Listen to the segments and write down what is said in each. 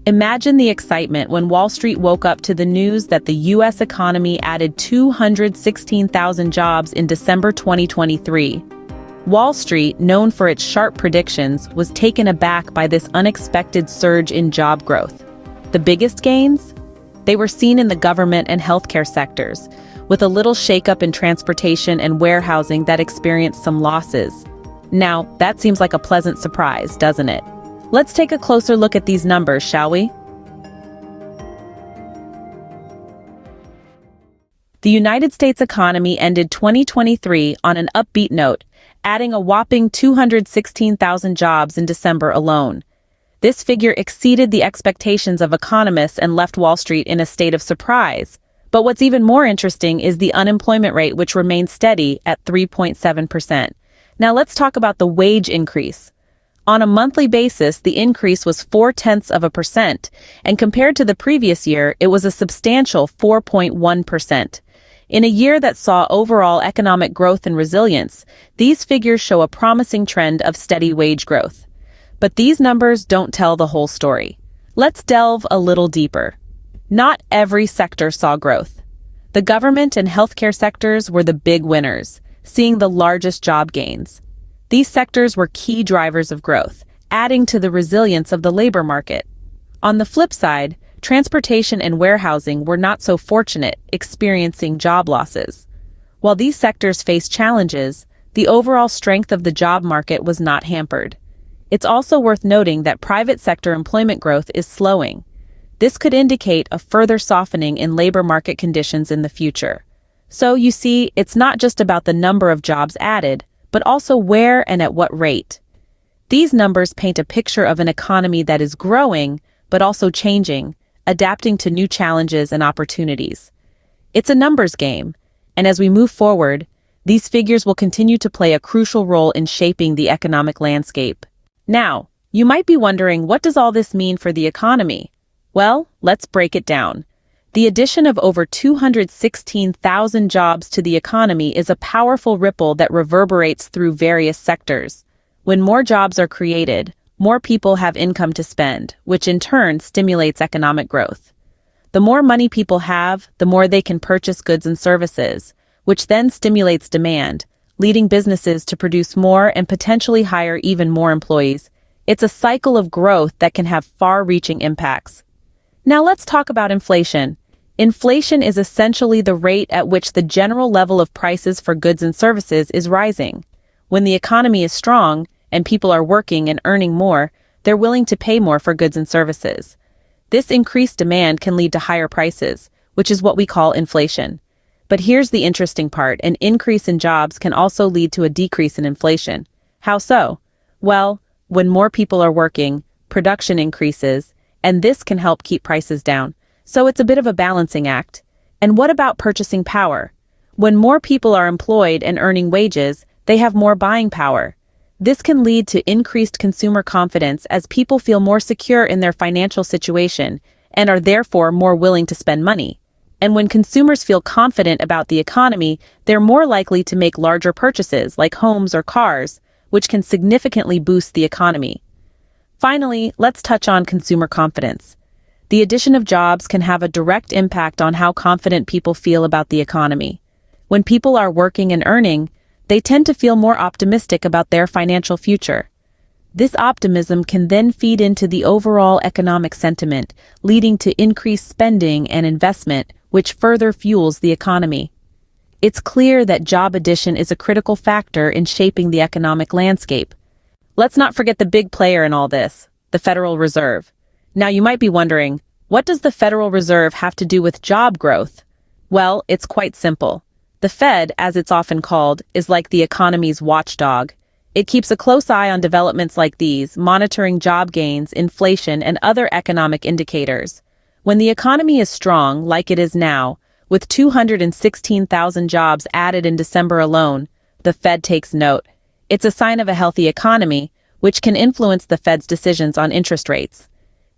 Imagine the excitement when Wall Street woke up to the news that the U.S. economy added 216,000 jobs in December 2023. Wall Street, known for its sharp predictions, was taken aback by this unexpected surge in job growth. The biggest gains? They were seen in the government and healthcare sectors, with a little shakeup in transportation and warehousing that experienced some losses. Now, that seems like a pleasant surprise, doesn't it? Let's take a closer look at these numbers, shall we? The United States economy ended 2023 on an upbeat note, adding a whopping 216,000 jobs in December alone. This figure exceeded the expectations of economists and left Wall Street in a state of surprise. But what's even more interesting is the unemployment rate, which remained steady at 3.7%. Now let's talk about the wage increase. On a monthly basis, the increase was 0.4%, and compared to the previous year, it was a substantial 4.1%. In a year that saw overall economic growth and resilience, these figures show a promising trend of steady wage growth. But these numbers don't tell the whole story. Let's delve a little deeper. Not every sector saw growth. The government and healthcare sectors were the big winners, seeing the largest job gains. These sectors were key drivers of growth, adding to the resilience of the labor market. On the flip side, transportation and warehousing were not so fortunate, experiencing job losses. While these sectors faced challenges, the overall strength of the job market was not hampered. It's also worth noting that private sector employment growth is slowing. This could indicate a further softening in labor market conditions in the future. So you see, it's not just about the number of jobs added, but also where and at what rate. These numbers paint a picture of an economy that is growing, but also changing, adapting to new challenges and opportunities. It's a numbers game, and as we move forward, these figures will continue to play a crucial role in shaping the economic landscape. Now, you might be wondering, what does all this mean for the economy? Well, let's break it down. The addition of over 216,000 jobs to the economy is a powerful ripple that reverberates through various sectors. When more jobs are created, more people have income to spend, which in turn stimulates economic growth. The more money people have, the more they can purchase goods and services, which then stimulates demand, leading businesses to produce more and potentially hire even more employees. It's a cycle of growth that can have far-reaching impacts. Now let's talk about inflation. Inflation is essentially the rate at which the general level of prices for goods and services is rising. When the economy is strong and people are working and earning more, they're willing to pay more for goods and services. This increased demand can lead to higher prices, which is what we call inflation. But here's the interesting part: an increase in jobs can also lead to a decrease in inflation. How so? Well, when more people are working, production increases, and this can help keep prices down. So it's a bit of a balancing act. And what about purchasing power? When more people are employed and earning wages, they have more buying power. This can lead to increased consumer confidence as people feel more secure in their financial situation and are therefore more willing to spend money. And when consumers feel confident about the economy, they're more likely to make larger purchases like homes or cars, which can significantly boost the economy. Finally, let's touch on consumer confidence. The addition of jobs can have a direct impact on how confident people feel about the economy. When people are working and earning, they tend to feel more optimistic about their financial future. This optimism can then feed into the overall economic sentiment, leading to increased spending and investment, which further fuels the economy. It's clear that job addition is a critical factor in shaping the economic landscape. Let's not forget the big player in all this, the Federal Reserve. Now you might be wondering, what does the Federal Reserve have to do with job growth? Well, it's quite simple. The Fed, as it's often called, is like the economy's watchdog. It keeps a close eye on developments like these, monitoring job gains, inflation, and other economic indicators. When the economy is strong, like it is now, with 216,000 jobs added in December alone, the Fed takes note. It's a sign of a healthy economy, which can influence the Fed's decisions on interest rates.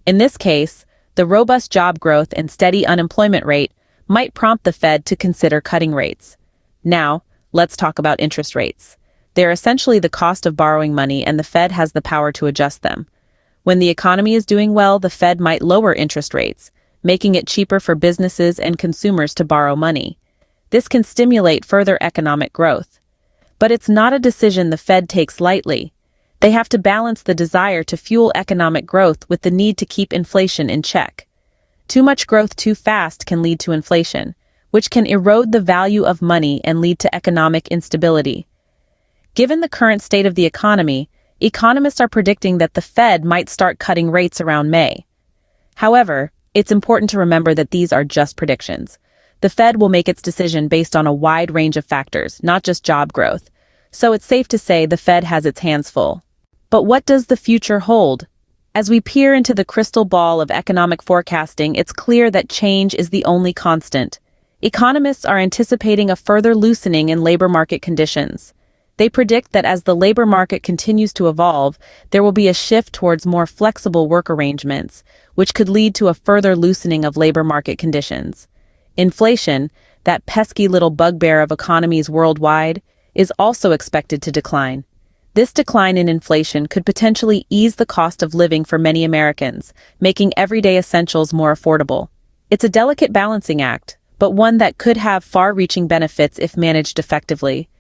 In this case, the robust job growth and steady unemployment rate might prompt the Fed to consider cutting rates. Now, let's talk about interest rates. They're essentially the cost of borrowing money, and the Fed has the power to adjust them. When the economy is doing well, the Fed might lower interest rates, making it cheaper for businesses and consumers to borrow money. This can stimulate further economic growth. But it's not a decision the Fed takes lightly. They have to balance the desire to fuel economic growth with the need to keep inflation in check. Too much growth too fast can lead to inflation, which can erode the value of money and lead to economic instability. Given the current state of the economy, economists are predicting that the Fed might start cutting rates around May. However, it's important to remember that these are just predictions. The Fed will make its decision based on a wide range of factors, not just job growth. So it's safe to say the Fed has its hands full. But what does the future hold? As we peer into the crystal ball of economic forecasting, it's clear that change is the only constant. Economists are anticipating a further loosening in labor market conditions. They predict that as the labor market continues to evolve, there will be a shift towards more flexible work arrangements, which could lead to a further loosening of labor market conditions. Inflation, that pesky little bugbear of economies worldwide, is also expected to decline. This decline in inflation could potentially ease the cost of living for many Americans, making everyday essentials more affordable. It's a delicate balancing act, but one that could have far-reaching benefits if managed effectively.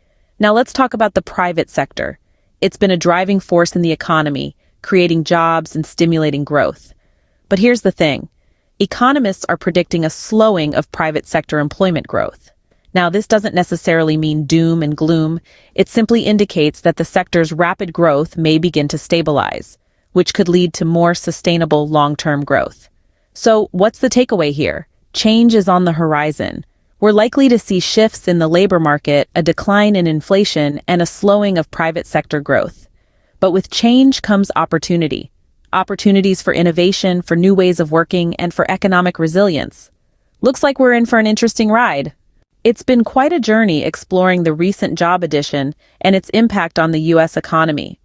Now let's talk about the private sector. It's been a driving force in the economy, creating jobs and stimulating growth. But here's the thing. Economists are predicting a slowing of private sector employment growth. Now, this doesn't necessarily mean doom and gloom. It simply indicates that the sector's rapid growth may begin to stabilize, which could lead to more sustainable long-term growth. So, what's the takeaway here? Change is on the horizon. We're likely to see shifts in the labor market, a decline in inflation, and a slowing of private sector growth. But with change comes opportunity. Opportunities for innovation, for new ways of working, and for economic resilience. Looks like we're in for an interesting ride. It's been quite a journey exploring the recent job addition and its impact on the U.S. economy.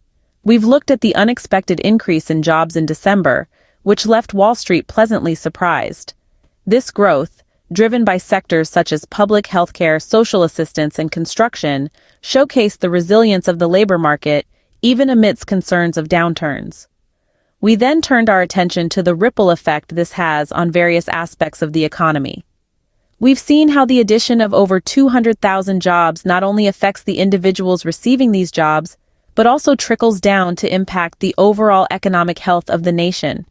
We've looked at the unexpected increase in jobs in December, which left Wall Street pleasantly surprised. This growth, driven by sectors such as public healthcare, social assistance, and construction, showcased the resilience of the labor market, even amidst concerns of downturns. We then turned our attention to the ripple effect this has on various aspects of the economy. We've seen how the addition of over 200,000 jobs not only affects the individuals receiving these jobs, but also trickles down to impact the overall economic health of the nation.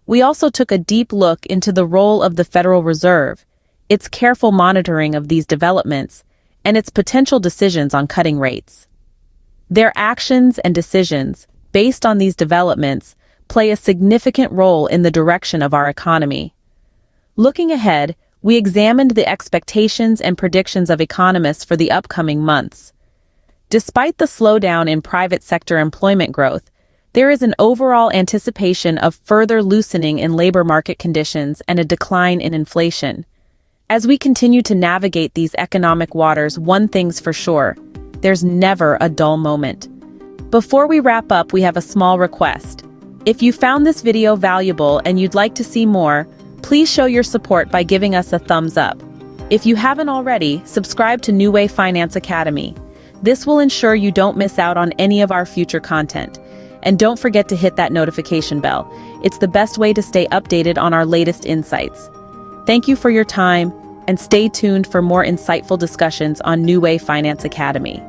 We also took a deep look into the role of the Federal Reserve, its careful monitoring of these developments, and its potential decisions on cutting rates. Their actions and decisions, based on these developments, play a significant role in the direction of our economy. Looking ahead, we examined the expectations and predictions of economists for the upcoming months. Despite the slowdown in private sector employment growth, there is an overall anticipation of further loosening in labor market conditions and a decline in inflation. As we continue to navigate these economic waters, one thing's for sure: there's never a dull moment. Before we wrap up, we have a small request. If you found this video valuable and you'd like to see more, please show your support by giving us a thumbs up. If you haven't already, subscribe to New Way Finance Academy. This will ensure you don't miss out on any of our future content. And don't forget to hit that notification bell. It's the best way to stay updated on our latest insights. Thank you for your time, and stay tuned for more insightful discussions on New Way Finance Academy.